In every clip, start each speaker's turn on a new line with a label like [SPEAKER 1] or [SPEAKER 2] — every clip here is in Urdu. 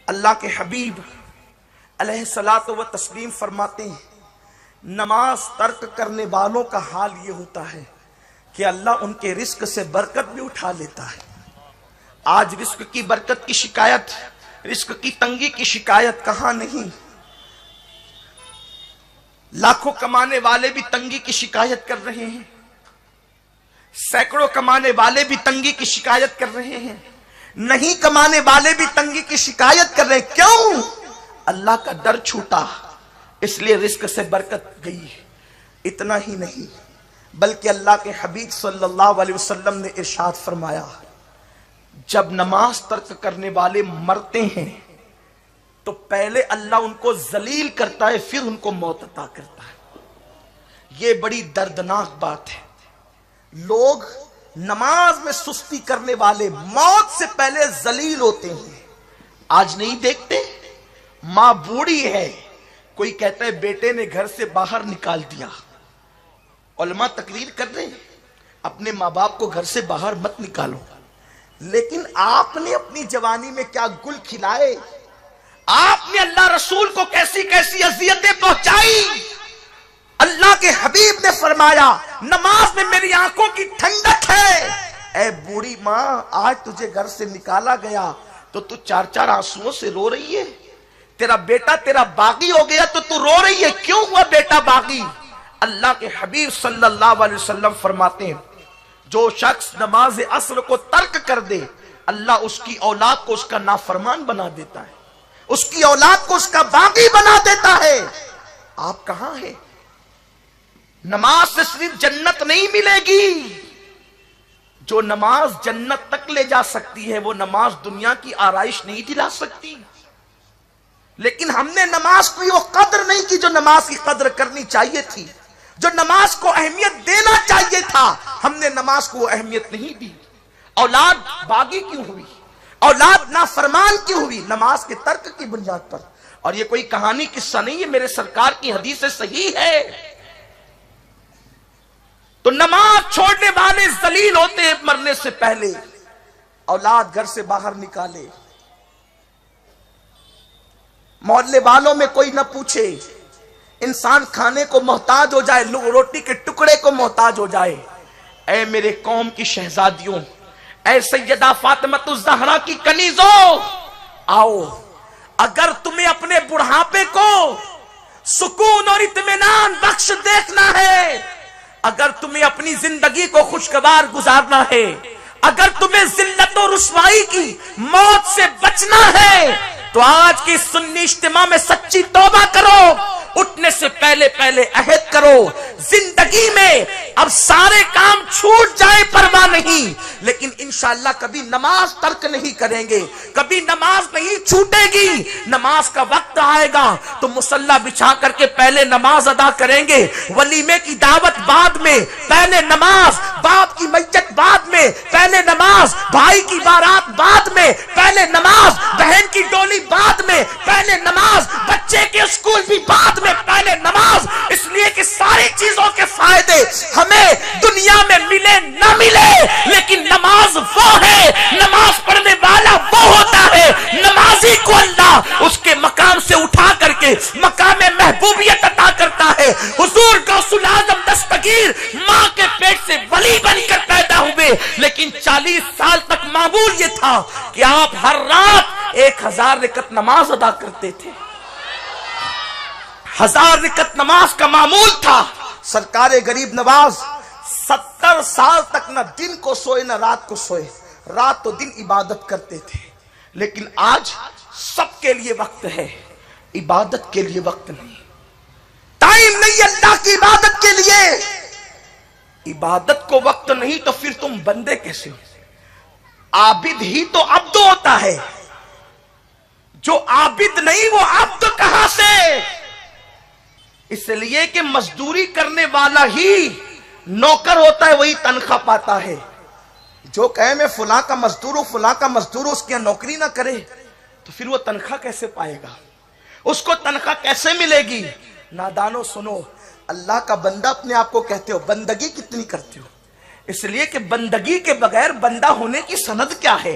[SPEAKER 1] اللہ کے حبیب علیہ الصلاۃ و تسلیم فرماتے ہیں نماز ترک کرنے والوں کا حال یہ ہوتا ہے کہ اللہ ان کے رزق سے برکت بھی اٹھا لیتا ہے۔ آج رزق کی برکت کی شکایت، رزق کی تنگی کی شکایت کہاں نہیں، لاکھوں کمانے والے بھی تنگی کی شکایت کر رہے ہیں، سینکڑوں کمانے والے بھی تنگی کی شکایت کر رہے ہیں، نہیں کمانے والے بھی تنگی کی شکایت کر رہے ہیں۔ کیوں؟ اللہ کا ڈر چھوٹا، اس لیے رزق سے برکت گئی۔ اتنا ہی نہیں بلکہ اللہ کے حبیب صلی اللہ علیہ وسلم نے ارشاد فرمایا جب نماز ترک کرنے والے مرتے ہیں تو پہلے اللہ ان کو ذلیل کرتا ہے، پھر ان کو موت عطا کرتا ہے۔ یہ بڑی دردناک بات ہے۔ لوگ نماز میں سستی کرنے والے موت سے پہلے ذلیل ہوتے ہیں۔ آج نہیں دیکھتے، ماں بوڑھی ہے، کوئی کہتا ہے بیٹے نے گھر سے باہر نکال دیا، علماء تقریر کر رہے ہیں اپنے ماں باپ کو گھر سے باہر مت نکالو، لیکن آپ نے اپنی جوانی میں کیا گل کھلائے، آپ نے اللہ رسول کو کیسی کیسی اذیتیں پہنچائی۔ اللہ کے حبیب نے فرمایا نماز میں میری آنکھوں کی ٹھنڈک ہے۔ اے بوڑھی ماں، آج تجھے گھر سے نکالا گیا تو تو چار چار آنسوؤں سے رو رہی ہے، تیرا بیٹا تیرا باغی ہو گیا تو تو رو رہی ہے، کیوں ہوا بیٹا باغی؟ اللہ کے حبیب صلی اللہ علیہ وسلم فرماتے ہیں جو شخص نماز عصر کو ترک کر دے اللہ اس کی اولاد کو اس کا نافرمان بنا دیتا ہے، اس کی اولاد کو اس کا باغی بنا دیتا ہے۔ آپ کہاں ہیں؟ نماز سے صرف جنت نہیں ملے گی، جو نماز جنت تک لے جا سکتی ہے وہ نماز دنیا کی آرائش نہیں دلا سکتی۔ لیکن ہم نے نماز کو وہ قدر نہیں کی جو نماز کی قدر کرنی چاہیے تھی، جو نماز کو اہمیت دینا چاہیے تھا، ہم نے نماز کو وہ اہمیت نہیں دی۔ اولاد باغی کیوں ہوئی، اولاد نافرمان کیوں ہوئی؟ نماز کے ترک کی بنیاد پر۔ اور یہ کوئی کہانی قصہ نہیں ہے، میرے سرکار کی حدیث صحیح ہے۔ تو نماز چھوڑنے والے ذلیل ہوتے ہیں مرنے سے پہلے۔ اولاد گھر سے باہر نکالے، محلے والوں میں کوئی نہ پوچھے، انسان کھانے کو محتاج ہو جائے، روٹی کے ٹکڑے کو محتاج ہو جائے۔ اے میرے قوم کی شہزادیوں، اے سیدہ فاطمہ الزہرا کی کنیزوں، آؤ، اگر تمہیں اپنے بڑھاپے کو سکون اور اطمینان بخش دیکھنا ہے، اگر تمہیں اپنی زندگی کو خوشگوار گزارنا ہے، اگر تمہیں ذلت و رسوائی کی موت سے بچنا ہے تو آج کی سنی اجتماع میں سچی توبہ کرو، اٹھنے سے پہلے عہد کرو، زندگی میں اب سارے کام چھوٹ جائے پرواہ نہیں، لیکن انشاءاللہ کبھی نماز ترک نہیں کریں گے، کبھی نماز نہیں چھوٹے گی۔ نماز کا وقت آئے گا تو مصلی بچھا کر کے پہلے نماز ادا کریں گے، ولیمے کی دعوت بعد میں، پہلے نماز، باپ کی میت بعد میں، پہلے نماز، بھائی کی بارات بعد میں، پہلے نماز، بہن کی ڈولی بعد میں، پہلے نماز، بچے کے اسکول بھی بعد میں، پہلے نماز۔ اس لیے کہ ساری چیزوں کے فائدے ہمیں دنیا میں ملے نہ ملے، لیکن نماز وہ ہے، نماز پڑھنے والا وہ ہوتا ہے، نمازی کو اللہ اس کے مقام سے اٹھا کر کے مقام محبوبیت عطا کرتا ہے۔ حضور غوث الاعظم دستگیر ماں کے پیٹ سے ولی بن کر پیدا ہوئے، لیکن 40 سال تک معمول یہ تھا کہ آپ ہر رات 1000 رکعت نماز ادا کرتے تھے۔ 1000 رکعت نماز کا معمول تھا۔ سرکار غریب نواز 70 سال تک نہ دن کو سوئے نہ رات کو سوئے، رات تو دن عبادت کرتے تھے۔ لیکن آج سب کے لیے وقت ہے، عبادت کے لیے وقت نہیں، ٹائم نہیں اللہ کی عبادت کے لیے۔ عبادت کو وقت نہیں تو پھر تم بندے کیسے ہو؟ عابد ہی تو عبد ہوتا ہے، جو عابد نہیں وہ عبد کہاں سے؟ اس لیے کہ مزدوری کرنے والا ہی نوکر ہوتا ہے، وہی تنخواہ پاتا ہے۔ جو کہے میں فلاں کا مزدور ہوں، فلاں کا مزدور ہوں، اس کی نوکری نہ کرے تو پھر وہ تنخواہ کیسے پائے گا؟ اس کو تنخواہ کیسے ملے گی؟ نادانو سنو، اللہ کا بندہ اپنے آپ کو کہتے ہو، بندگی کتنی کرتے ہو؟ اس لیے کہ بندگی کے بغیر بندہ ہونے کی سند کیا ہے؟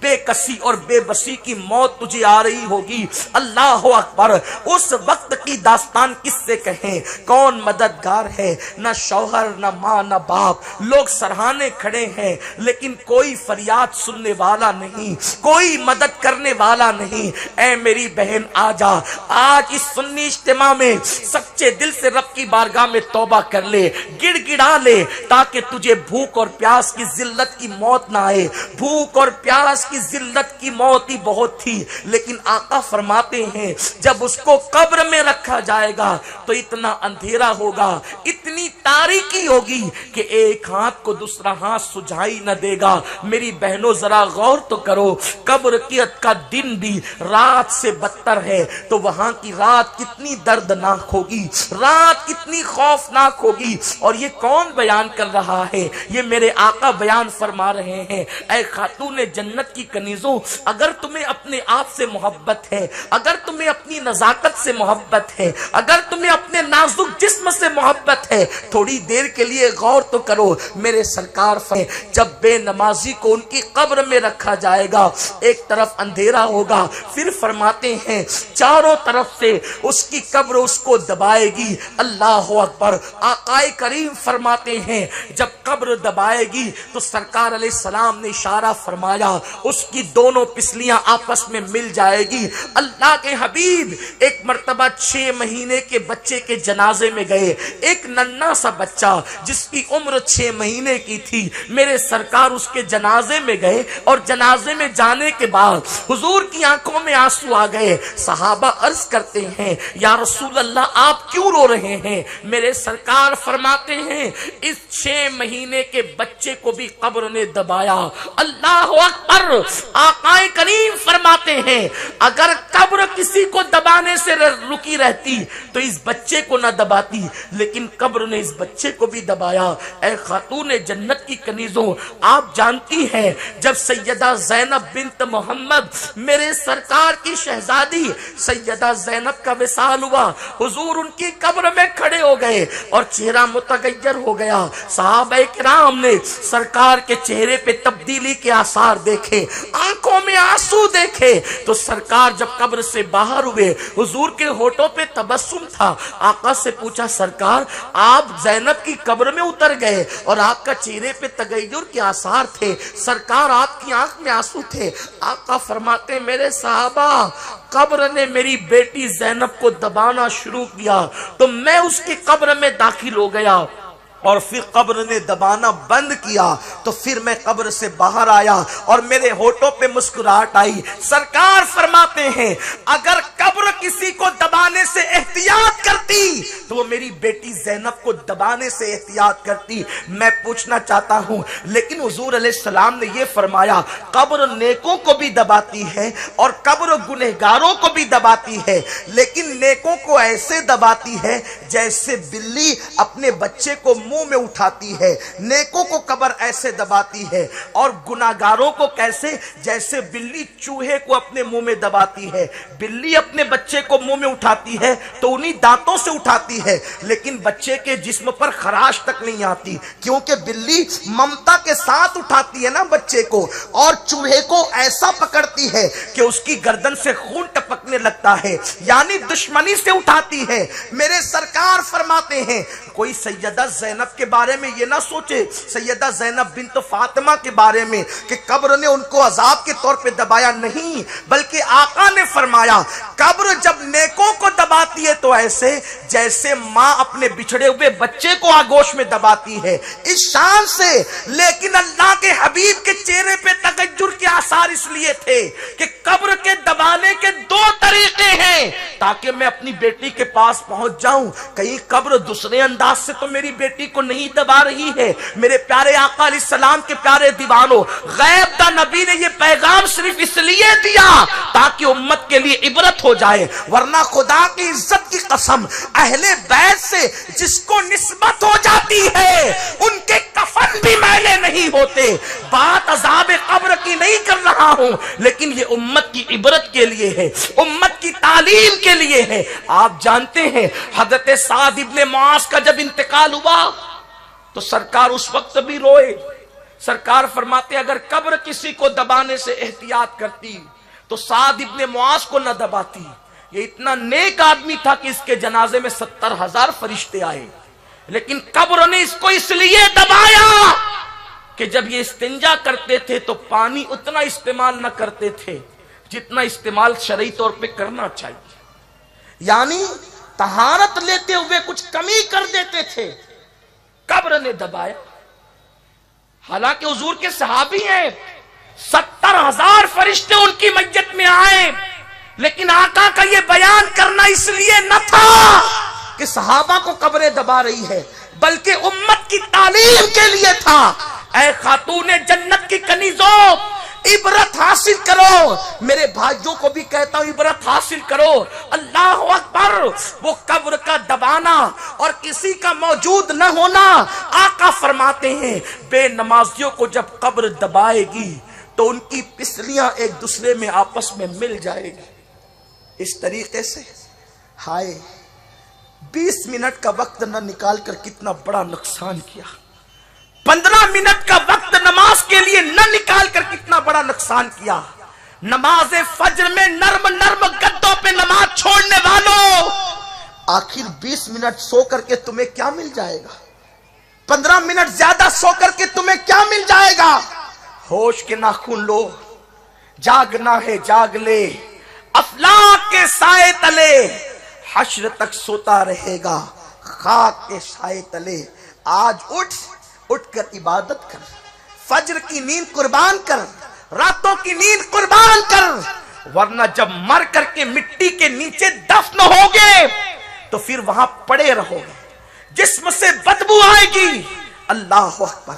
[SPEAKER 1] بے کسی اور بے بسی کی موت تجھے آ رہی ہوگی۔ اللہ اکبر، اس وقت کی داستان کس سے کہیں؟ کون مددگار ہے؟ نہ شوہر، نہ ماں، نہ باپ، لوگ سرہانے کھڑے ہیں لیکن کوئی فریاد سننے والا نہیں، کوئی مدد کرنے والا نہیں۔ اے میری بہن آجا، آج اس سنی اجتماع میں سچے دل سے رب کی بارگاہ میں توبہ کر لے، گڑ گڑا لے، تاکہ تجھے بھوک اور پیاس کی ذلت کی موت نہ آئے۔ بھوک اور پیاس کی ذلت کی موت ہی بہت تھی، لیکن آقا فرماتے ہیں جب اس کو قبر میں رکھا جائے گا تو اتنا اندھیرا ہوگا، اتنی تاریکی ہوگی کہ ایک ہاتھ کو دوسرا ہاتھ سجھائی نہ دے گا۔ میری بہنوں ذرا غور تو کرو، قبر کا دن بھی رات سے بدتر ہے، تو وہاں کی رات کتنی دردناک ہوگی، رات کتنی خوفناک ہوگی۔ اور یہ کون بیان کر رہا ہے؟ یہ میرے آقا بیان فرما رہے ہیں۔ اے خاتون جنت کی کنیزوں، اگر تمہیں اپنے آپ سے محبت ہے، اگر تمہیں اپنی نزاکت سے محبت ہے، اگر تمہیں اپنے نازک جسم سے محبت ہے، تھوڑی دیر کے لیے غور تو کرو۔ میرے سرکار جب بے نمازی کو ان کی قبر میں رکھا جائے گا، ایک طرف اندھیرا ہوگا، پھر فرماتے ہیں چاروں طرف سے اس کی قبر اس کو دبائے گی۔ اللہ اکبر، آقا کریم فرماتے ہیں جب قبر دبائے گی تو سرکار علیہ السلام نے اشارہ فرمایا، اس کی دونوں پسلیاں آپس میں مل جائے گی۔ اللہ کے حبیب ایک مرتبہ 6 مہینے کے بچے کے جنازے میں گئے، ایک ننھا سا بچہ جس کی عمر 6 مہینے کی تھی، میرے سرکار اس کے جنازے میں گئے، اور جنازے میں جانے کے بعد حضور کی آنکھوں میں آنسو آ گئے۔ صحابہ عرض کرتے ہیں یا رسول اللہ آپ کیوں رو رہے ہیں؟ میرے سرکار فرماتے ہیں اس 6 مہینے کے بچے کو بھی قبر نے دبایا۔ اللہ اکبر، آقا کریم فرماتے ہیں اگر قبر کسی کو دبانے سے رکی رہتی تو اس بچے کو نہ دباتی، لیکن قبر نے اس بچے کو بھی دبایا۔ اے خاتون جنت کی کنیزوں، آپ جانتی ہیں جب سیدہ زینب بنت محمد میرے سرکار کی شہزادی سیدہ زینب کا وصال ہوا، حضور ان کی قبر میں کھڑے ہو گئے اور چہرہ متغیر ہو گیا۔ صحابہ کرام نے سرکار کے چہرے پہ تبدیلی کے آثار دیکھے، آنکھوں میں آنسو دیکھے، تو سرکار جب قبر سے باہر ہوئے حضور کے ہونٹوں پہ تبسم تھا۔ آقا سے پوچھا سرکار آپ زینب کی قبر میں اتر گئے اور آپ کا چہرے پہ تغیر کے آثار تھے، سرکار آپ کی آنکھ میں آنسو تھے۔ آقا فرماتے میرے صحابہ قبر نے میری بیٹی زینب کو دبانا شروع کیا تو میں اس کی قبر میں داخل ہو گیا، اور پھر قبر نے دبانا بند کیا تو پھر میں قبر سے باہر آیا اور میرے ہونٹوں پہ مسکراہٹ آئی۔ سرکار فرماتے ہیں اگر قبر کسی کو دبانے سے احتیاط کرتی تو وہ میری بیٹی زینب کو دبانے سے احتیاط کرتی۔ میں پوچھنا چاہتا ہوں لیکن حضور علیہ السلام نے یہ فرمایا قبر نیکوں کو بھی دباتی ہے اور قبر گنہگاروں کو بھی دباتی ہے، لیکن نیکوں کو ایسے دباتی ہے جیسے بلی اپنے بچے کو منہ میں اٹھاتی ہے، نیکوں کو قبر ایسے دباتی ہے، اور گناہگاروں کو کیسے؟ جیسے بلی چوہے کو اپنے منہ میں دباتی ہے۔ بلی اپنے بچے کو منہ میں اٹھاتی ہے تو انہی دانتوں سے اٹھاتی ہے، لیکن بچے کے جسم پر خراش تک نہیں آتی، کیونکہ بلی ممتا کے ساتھ اٹھاتی ہے نا بچے کو، اور چوہے کو ایسا پکڑتی ہے کہ اس کی گردن سے خون ٹپکنے لگتا ہے، یعنی دشمنی سے اٹھاتی ہے۔ میرے سرکار فرماتے ہیں کوئی سیدہ زینب کے بارے میں یہ نہ سوچے، سیدہ زینب بنت فاطمہ کے بارے میں کہ قبر نے ان کو عذاب کے طور پہ دبایا، نہیں، بلکہ آقا نے فرمایا قبر جب نیکوں کو دباتی ہے تو ایسے جیسے ماں اپنے بچھڑے ہوئے بچے کو آگوش میں دباتی ہے، اس شان سے۔ لیکن اللہ کے حبیب کے چہرے پہ تغیر کے آثار اس لیے تھے کہ قبر کے دبانے کے 2 طریقے ہیں تاکہ میں اپنی بیٹی کے پاس پہنچ جاؤں۔ کہیں قبر دوسرے انداز سے تو میری بیٹی کو نہیں دبا رہی ہے۔ میرے پیارے آقا علیہ السلام کے پیارے دیوانوں، غیب دا نبی نے یہ پیغام صرف اس لیے دیا تاکہ امت کے لیے عبرت ہو جائے، ورنہ خدا کی عزت کی قسم اہل بیت سے جس کو نسبت ہو جاتی ہے ان کے کفن بھی میلے نہیں ہوتے۔ بات عذاب قبر کی نہیں کر رہا ہوں، لیکن یہ امت کی عبرت کے لیے ہے، امت کی تعلیم کے لیے ہے۔ آپ جانتے ہیں حضرت سعد ابن معاذ کا جب انتقال ہوا تو سرکار اس وقت بھی روئے، سرکار فرماتے اگر قبر کسی کو دبانے سے احتیاط کرتی تو سعد ابن معاذ کو نہ دباتی. یہ اتنا نیک آدمی تھا کہ اس کے جنازے میں 70,000 فرشتے آئے، لیکن قبر نے اس کو اس لیے دبایا کہ جب یہ استنجا کرتے تھے تو پانی اتنا استعمال نہ کرتے تھے جتنا استعمال شرعی طور پہ کرنا چاہیے، یعنی طہارت لیتے ہوئے کچھ کمی کر دیتے تھے، قبر نے دبایا. حالانکہ حضور کے صحابی ہیں، 70,000 فرشتے ان کی میت میں آئے، لیکن آقا کا یہ بیان کرنا اس لیے نہ تھا کہ صحابہ کو قبریں دبا رہی ہے، بلکہ امت کی تعلیم کے لیے تھا. اے خاتون جنت کی کنیزوں، عبرت حاصل کرو. میرے بھائیوں کو بھی کہتا ہوں عبرت حاصل کرو. اللہ اکبر. وہ قبر کا دبانا اور کسی کا موجود نہ ہونا، آقا فرماتے ہیں بے نمازیوں کو جب قبر دبائے گی تو ان کی پسلیاں ایک دوسرے میں آپس میں مل جائے گی. اس طریقے سے ہائے 20 منٹ کا وقت نہ نکال کر کتنا بڑا نقصان کیا. 15 منٹ کا وقت نماز کے لیے نہ نکال کر کتنا بڑا نقصان کیا. نماز فجر میں نرم نرم گدوں پہ نماز چھوڑنے والوں، آخر 20 منٹ سو کر کے تمہیں کیا مل جائے گا؟ 15 منٹ زیادہ سو کر کے تمہیں کیا مل جائے گا؟ ہوش کے ناخن لو، جاگنا ہے جاگ لے، افلاک کے سائے تلے حشر تک سوتا رہے گا، خاک کے سائے تلے. آج اٹھ کر عبادت کر، فجر کی نیند قربان کر، راتوں کی نیند قربان کر، ورنہ جب مر کر کے مٹی کے نیچے دفن ہوگے تو پھر وہاں پڑے رہو گے، جسم سے بدبو آئے گی. اللہ اکبر.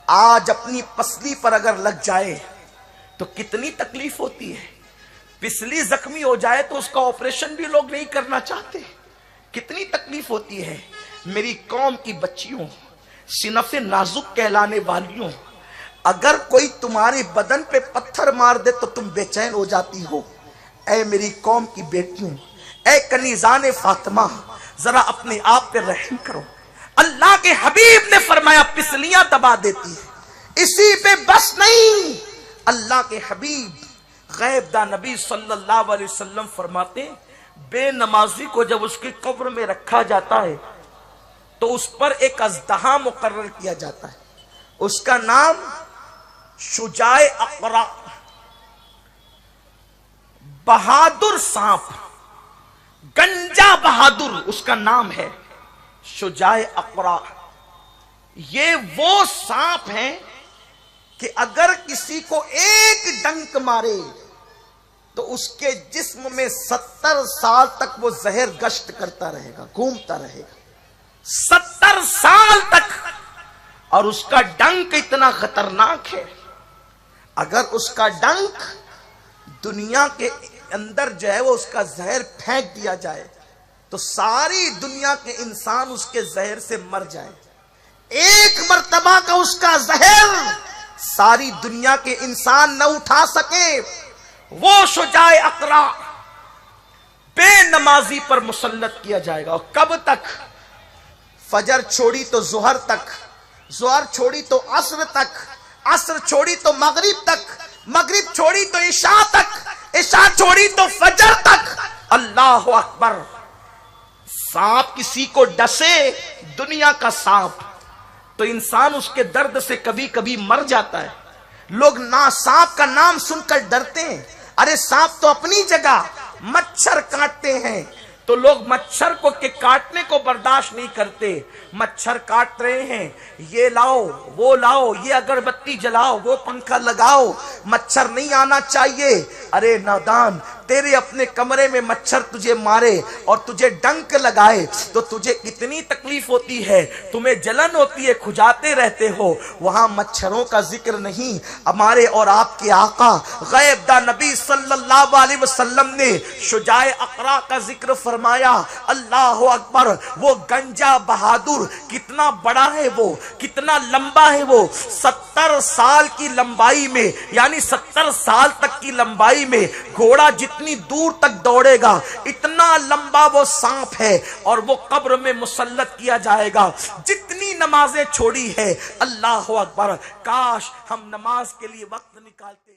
[SPEAKER 1] آج اپنی پسلی پر اگر لگ جائے تو کتنی تکلیف ہوتی ہے. پسلی زخمی ہو جائے تو اس کا آپریشن بھی لوگ نہیں کرنا چاہتے، کتنی تکلیف ہوتی ہے. میری قوم کی بچیوں، صنف نازک کہلانے والیوں، اگر کوئی تمہارے بدن پہ پتھر مار دے تو تم بے چین ہو جاتی ہو. اے میری قوم کی بیٹیوں، اے کنیزان فاطمہ، ذرا اپنے آپ پہ رحم کرو. اللہ کے حبیب نے فرمایا پسلیاں دبا دیتی ہے. اسی پہ بس نہیں، اللہ کے حبیب غیب دا نبی صلی اللہ علیہ وسلم فرماتے ہیں بے نمازی کو جب اس کی قبر میں رکھا جاتا ہے تو اس پر ایک اژدہا مقرر کیا جاتا ہے. اس کا نام شجاع اقرا، بہادر سانپ، گنجا بہادر اس کا نام ہے، شجاع اقرا. یہ وہ سانپ ہیں کہ اگر کسی کو ایک ڈنک مارے تو اس کے جسم میں 70 سال تک وہ زہر گشت کرتا رہے گا، گھومتا رہے گا 70 سال تک. اور اس کا ڈنک اتنا خطرناک ہے، اگر اس کا ڈنک دنیا کے اندر جو ہے وہ اس کا زہر پھینک دیا جائے تو ساری دنیا کے انسان اس کے زہر سے مر جائے. ایک مرتبہ کا اس کا زہر ساری دنیا کے انسان نہ اٹھا سکے. وہ شجاع اقرا بے نمازی پر مسلط کیا جائے گا. اور کب تک؟ فجر چھوڑی تو ظہر تک، ظہر چھوڑی تو عصر تک، عصر چھوڑی تو مغرب تک، مغرب چھوڑی تو عشاء تک، عشاء چھوڑی تو فجر تک. اللہ اکبر. سانپ کسی کو ڈسے، دنیا کا سانپ، تو انسان اس کے درد سے کبھی کبھی مر جاتا ہے. لوگ سانپ کا نام سن کر ڈرتے ہیں. ارے سانپ تو اپنی جگہ. مچھر کاٹتے ہیں تو لوگ مچھر کو کے کاٹنے کو برداشت نہیں کرتے. مچھر کاٹ رہے ہیں، یہ لاؤ وہ لاؤ، یہ اگربتی جلاؤ، وہ پنکھا لگاؤ، مچھر نہیں آنا چاہیے. ارے نادان، تیرے اپنے کمرے میں مچھر تجھے مارے اور تجھے ڈنک لگائے تو تجھے کتنی تکلیف ہوتی ہے، تمہیں جلن ہوتی ہے، کھجاتے رہتے ہو. وہاں مچھروں کا ذکر نہیں. ہمارے اور آپ کے آقا غیب دا نبی صلی اللہ علیہ وسلم نے شجاع اقرا کا ذکر فرمایا. اللہ اکبر. وہ گنجا بہادر کتنا بڑا ہے، وہ کتنا لمبا ہے. وہ 70 سال کی لمبائی میں، یعنی 70 سال تک کی لمبائی میں گھوڑا جتنی دور تک دوڑے گا اتنا لمبا وہ سانپ ہے. اور وہ قبر میں مسلط کیا جائے گا. جتنی نمازیں چھوڑی ہے۔ اللہ اکبر، کاش ہم نماز کے لیے وقت نکالتے۔